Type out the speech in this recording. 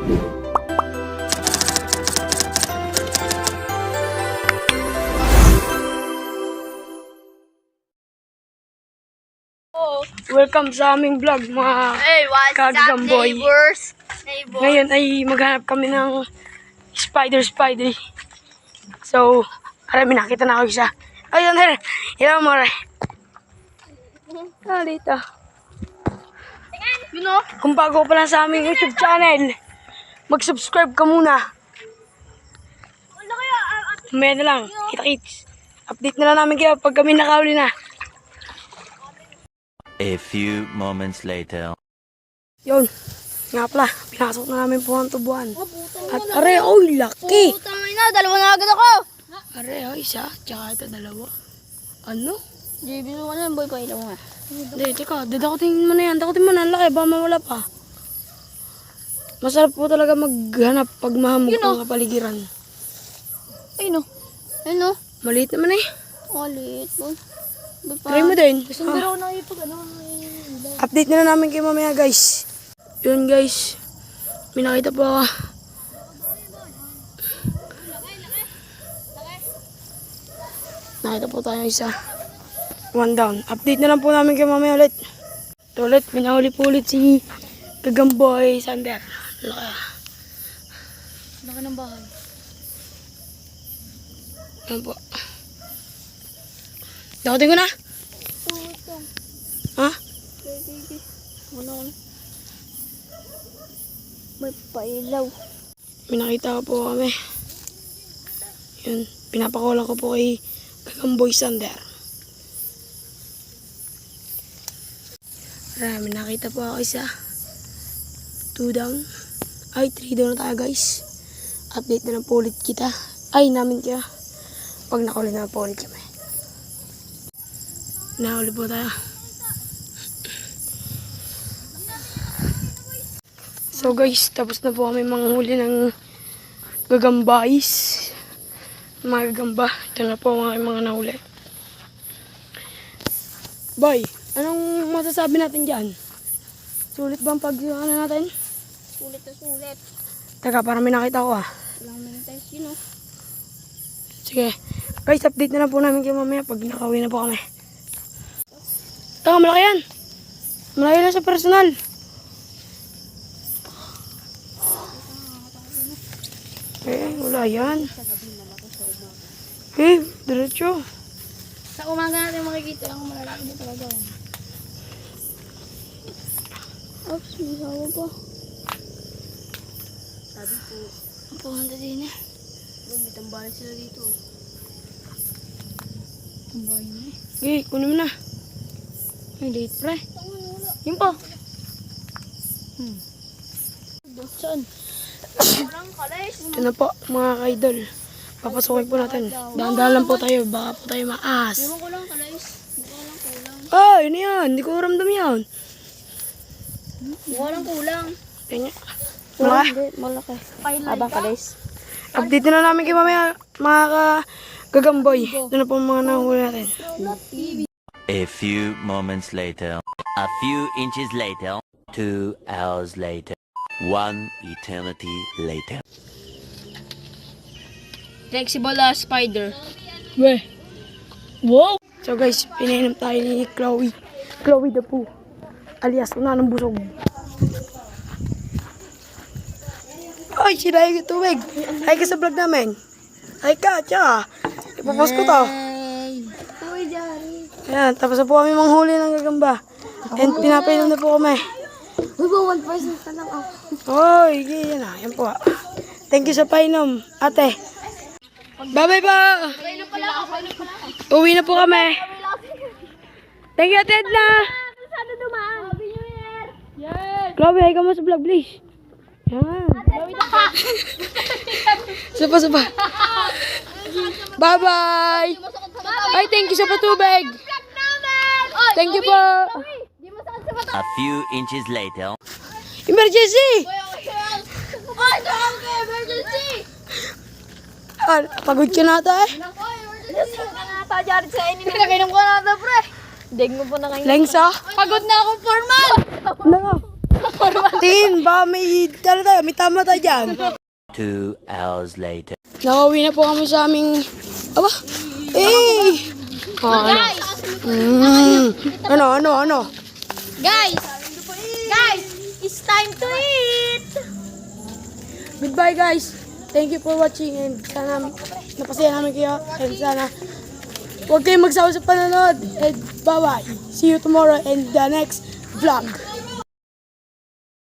Welcome sa aming vlog, mga kagamboy. Neighbors? Ngayon ay maghanap kami ng spider. So, may nakita na ako isa. Ayun, hello mo, dito. You know? Kung bago pa lang sa aming YouTube channel, mag-subscribe ka muna. Mamaya na lang, kita-kits. Update na lang namin kayo pag kami nakahuli na. A few moments later. Yun, nga pala, pinasok na namin po ang tubuan. At laki! Putang ina, dalawa na agad ako! Isa, tsaka ito dalawa. Ano? JB, ano na boy pa ilaw nga? Hindi, teka, dadakutin mo na yan. Dakutin mo na, ang laki, baka mawala pa. Masarap po talaga maghanap pag mahamog ang kapaligiran. Ayun o. Ayun o. Maliit naman eh. Maliit boy. Try mo din. Sundaro na ipag ano. Update na namin kayo mamaya guys. Yun guys. May nakita po ako. Nakita po tayo isa. One down. Update na lang po namin kayo mamaya ulit. Ito ulit. Pinahuli po ulit si Kagamboy Sander. Laki ng bahay. Ano po. Dakutin ko na. Ha? Wala. May pailaw. May nakita ko po kami. Yun. Pinapakulan ko po kay Kagamboy Sander. May nakita po ako isa. 2 down. Ay, 3 down na tayo guys. Update na lang po ulit kita. Ay, namin kaya. Pag nakuli na po ulit kami. Nahuli po tayo. So guys, tapos na po kami manghuli ng gagambais. Mga gagamba. Ito na po mga nahuli. Boy, anong masasabi natin dyan? Sulit ba ang pag-ano natin? Sulit na sulit. Teka, parang may nakita ko Ilang minutes yun o. Sige. Guys, update na lang po namin kayo mamaya pag nakauwi na po kami. Taka, malaki yan. Malaki na sa personal. Wala yan. Diretso. Sa umaga natin makikita lang malalaki na talaga. Oops, may sawa pa. Sabi po. Ang puhanda din eh. May tambahin sila dito. Tambahin na eh. Okay, kunin mo na. Ay, late pre. Yun pa. Saan? Parang kalis. Ito na po, mga ka-idol. Papasukin po natin. Dahan-dahan lang po tayo. Baka po tayo maas. Ewan ko lang kalis. Mukha lang kulang. Ah, yun yan. Hindi ko ramdam yan. Mukha lang kulang. Tingnan. Malaki. Malaki. Habang kalis. Update na namin kayo mamaya, mga gagamboy. Ito na po mga nahuli natin. A few moments later. A few inches later. 2 hours later. 1 eternity later. Flexible spider. Weh. Wow! So guys, pinainom tayo ni Chloe. Chloe the Poo. Alias, una ng busog. Ay, sinay ko tubig. Ay ka sa vlog namin. Ay ka, tsaka. Ipapost ko to. Uy, Jari. Ayan, tapos na po kami manghuli ng gagamba. And pinapainom na po kami. Uy, 1% ka lang ako. Oy, yan na. Yan po. Thank you sa painom, ate. Bye-bye po. Uwi na po kami. Thank you, ate Edna. Sana dumaan. Happy New Year. Yes. Chloe, hi ka mo sa vlog, please. Yan. Sapa. Bye-bye. Ay, thank you sa patubig. Thank you po. A few inches later. Emergency! Ay, tawag ka, emergency! Ah, pagod ka na ata eh. Naku, emergency! Nangata dyan sa inyo. Pinakainom ko na ito, pre. Deng mo po na ngayon. Lengsa? Pagod na akong formal! Ano? Tingin ba may tama tayo dyan. 2 hours later. Nakauwi na po kami sa aming... Aba! Eh! Guys! Ano? Guys! Guys! It's time to eat! Goodbye guys. Thank you for watching and sana napasaya namin kayo and sana huwag kayong magsawa sa panonood and bye bye. See you tomorrow in the next vlog.